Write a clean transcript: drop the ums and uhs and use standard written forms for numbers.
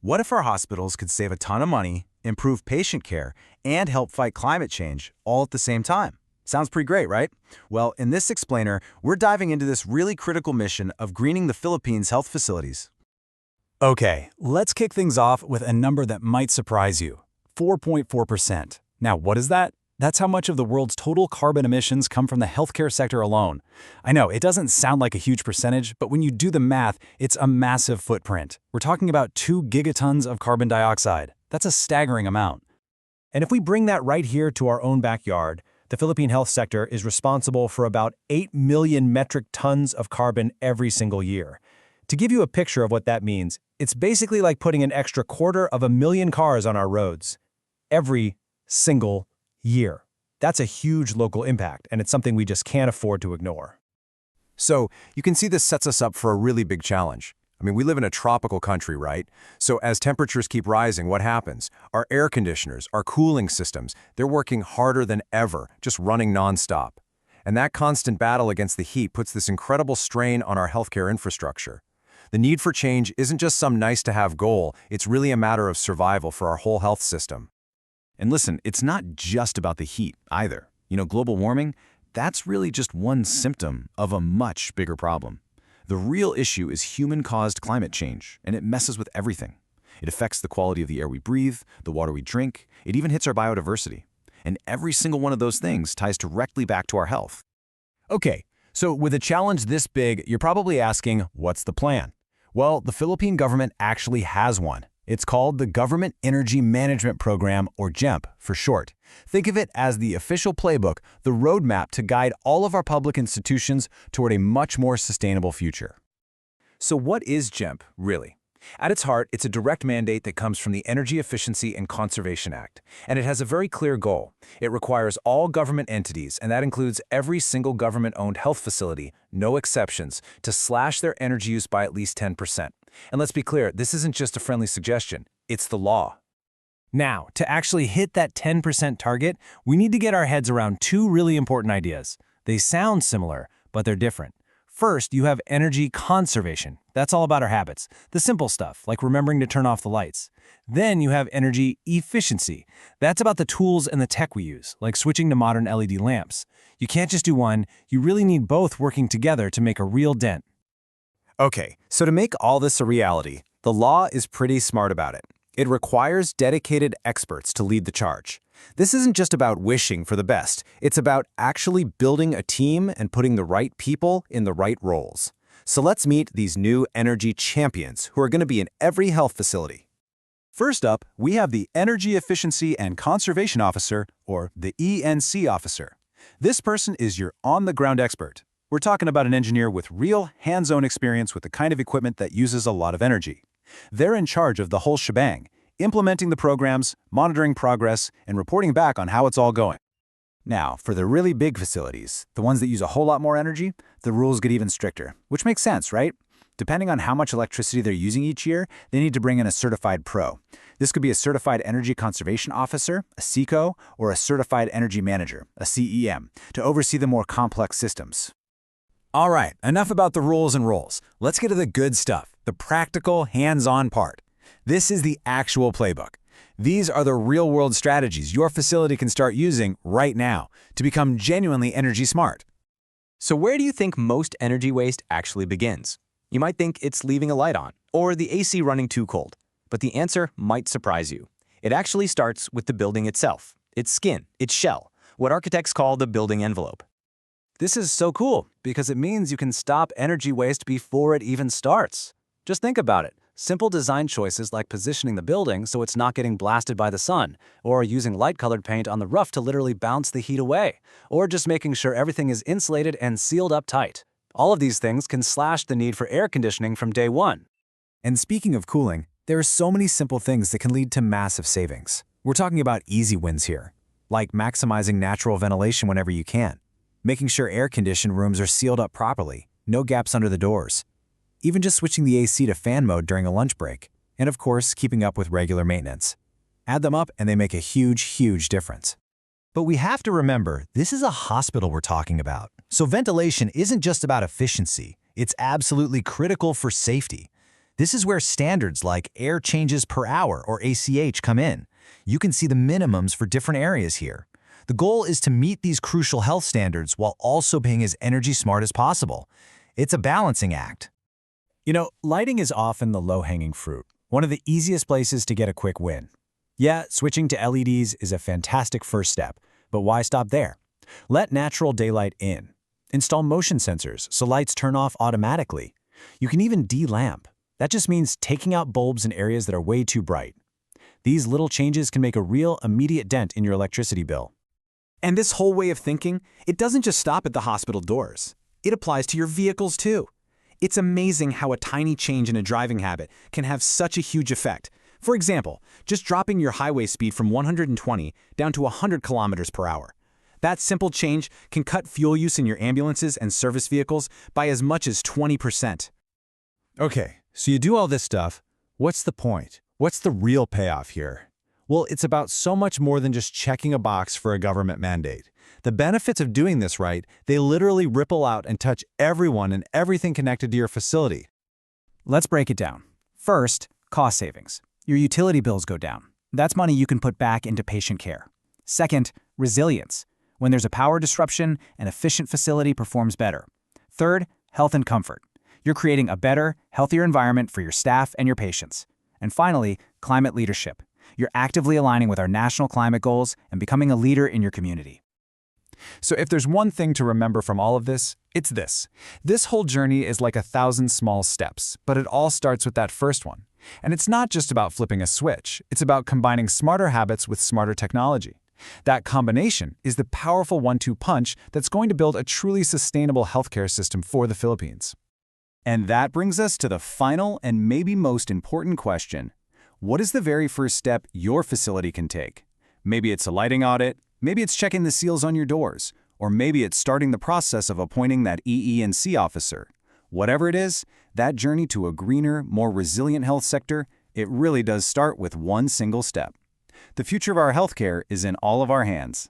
What if our hospitals could save a ton of money, improve patient care, and help fight climate change all at the same time? Sounds pretty great, right? Well, in this explainer, we're diving into this really critical mission of greening the Philippines' health facilities. Okay, let's kick things off with a number that might surprise you. 4.4%. Now, what is that? That's how much of the world's total carbon emissions come from the healthcare sector alone. I know, it doesn't sound like a huge percentage, but when you do the math, it's a massive footprint. We're talking about 2 gigatons of carbon dioxide. That's a staggering amount. And if we bring that right here to our own backyard, the Philippine health sector is responsible for about 8 million metric tons of carbon every single year. To give you a picture of what that means, it's basically like putting an extra 250,000 cars on our roads every single year. That's a huge local impact, and it's something we just can't afford to ignore. So you can see this sets us up for a really big challenge. I mean, we live in a tropical country, right? So as temperatures keep rising, what happens? Our air conditioners, our cooling systems, they're working harder than ever, just running nonstop. And that constant battle against the heat puts this incredible strain on our healthcare infrastructure. The need for change isn't just some nice-to-have goal, it's really a matter of survival for our whole health system. And listen, it's not just about the heat either. Global warming, that's really just one symptom of a much bigger problem. The real issue is human-caused climate change, and it messes with everything. It affects the quality of the air we breathe, the water we drink, it even hits our biodiversity. And every single one of those things ties directly back to our health. Okay, so with a challenge this big, you're probably asking, what's the plan? Well, the Philippine government actually has one. It's called the Government Energy Management Program, or GEMP for short. Think of it as the official playbook, the roadmap to guide all of our public institutions toward a much more sustainable future. So what is GEMP, really? At its heart, it's a direct mandate that comes from the Energy Efficiency and Conservation Act, and it has a very clear goal. It requires all government entities, and that includes every single government-owned health facility, no exceptions, to slash their energy use by at least 10%. And let's be clear, this isn't just a friendly suggestion, it's the law. Now, to actually hit that 10% target, we need to get our heads around 2 really important ideas. They sound similar, but they're different. First, you have energy conservation. That's all about our habits, the simple stuff, like remembering to turn off the lights. Then you have energy efficiency. That's about the tools and the tech we use, like switching to modern LED lamps. You can't just do one, you really need both working together to make a real dent. Okay, so to make all this a reality, the law is pretty smart about it. It requires dedicated experts to lead the charge. This isn't just about wishing for the best, it's about actually building a team and putting the right people in the right roles. So let's meet these new energy champions who are going to be in every health facility. First up, we have the Energy Efficiency and Conservation Officer, or the ENC officer. This person is your on-the-ground expert. We're talking about an engineer with real hands-on experience with the kind of equipment that uses a lot of energy. They're in charge of the whole shebang, implementing the programs, monitoring progress, and reporting back on how it's all going. Now, for the really big facilities, the ones that use a whole lot more energy, the rules get even stricter, which makes sense, right? Depending on how much electricity they're using each year, they need to bring in a certified pro. This could be a Certified Energy Conservation Officer, a CECO, or a Certified Energy Manager, a CEM, to oversee the more complex systems. All right, enough about the rules and roles. Let's get to the good stuff, the practical, hands-on part. This is the actual playbook. These are the real-world strategies your facility can start using right now to become genuinely energy smart. So where do you think most energy waste actually begins? You might think it's leaving a light on, or the AC running too cold. But the answer might surprise you. It actually starts with the building itself, its skin, its shell, what architects call the building envelope. This is so cool because it means you can stop energy waste before it even starts. Just think about it. Simple design choices like positioning the building so it's not getting blasted by the sun, or using light-colored paint on the roof to literally bounce the heat away, or just making sure everything is insulated and sealed up tight. All of these things can slash the need for air conditioning from day one. And speaking of cooling, there are so many simple things that can lead to massive savings. We're talking about easy wins here, like maximizing natural ventilation whenever you can, making sure air-conditioned rooms are sealed up properly, no gaps under the doors, even just switching the AC to fan mode during a lunch break, and of course, keeping up with regular maintenance. Add them up and they make a huge, huge difference. But we have to remember, this is a hospital we're talking about. So ventilation isn't just about efficiency, it's absolutely critical for safety. This is where standards like air changes per hour or ACH come in. You can see the minimums for different areas here. The goal is to meet these crucial health standards while also being as energy smart as possible. It's a balancing act. You know, lighting is often the low-hanging fruit, one of the easiest places to get a quick win. Yeah, switching to LEDs is a fantastic first step, but why stop there? Let natural daylight in. Install motion sensors so lights turn off automatically. You can even de-lamp. That just means taking out bulbs in areas that are way too bright. These little changes can make a real immediate dent in your electricity bill. And this whole way of thinking, it doesn't just stop at the hospital doors. It applies to your vehicles too. It's amazing how a tiny change in a driving habit can have such a huge effect. For example, just dropping your highway speed from 120 down to 100 kilometers per hour. That simple change can cut fuel use in your ambulances and service vehicles by as much as 20%. Okay, so you do all this stuff. What's the point? What's the real payoff here? Well, it's about so much more than just checking a box for a government mandate. The benefits of doing this right, they literally ripple out and touch everyone and everything connected to your facility. Let's break it down. First, cost savings. Your utility bills go down. That's money you can put back into patient care. Second, resilience. When there's a power disruption, an efficient facility performs better. Third, health and comfort. You're creating a better, healthier environment for your staff and your patients. And finally, climate leadership. You're actively aligning with our national climate goals and becoming a leader in your community. So if there's one thing to remember from all of this, it's this. This whole journey is like 1,000 small steps, but it all starts with that first one. And it's not just about flipping a switch, it's about combining smarter habits with smarter technology. That combination is the powerful one-two punch that's going to build a truly sustainable healthcare system for the Philippines. And that brings us to the final and maybe most important question. What is the very first step your facility can take? Maybe it's a lighting audit, maybe it's checking the seals on your doors, or maybe it's starting the process of appointing that EE&C officer. Whatever it is, that journey to a greener, more resilient health sector, it really does start with one single step. The future of our healthcare is in all of our hands.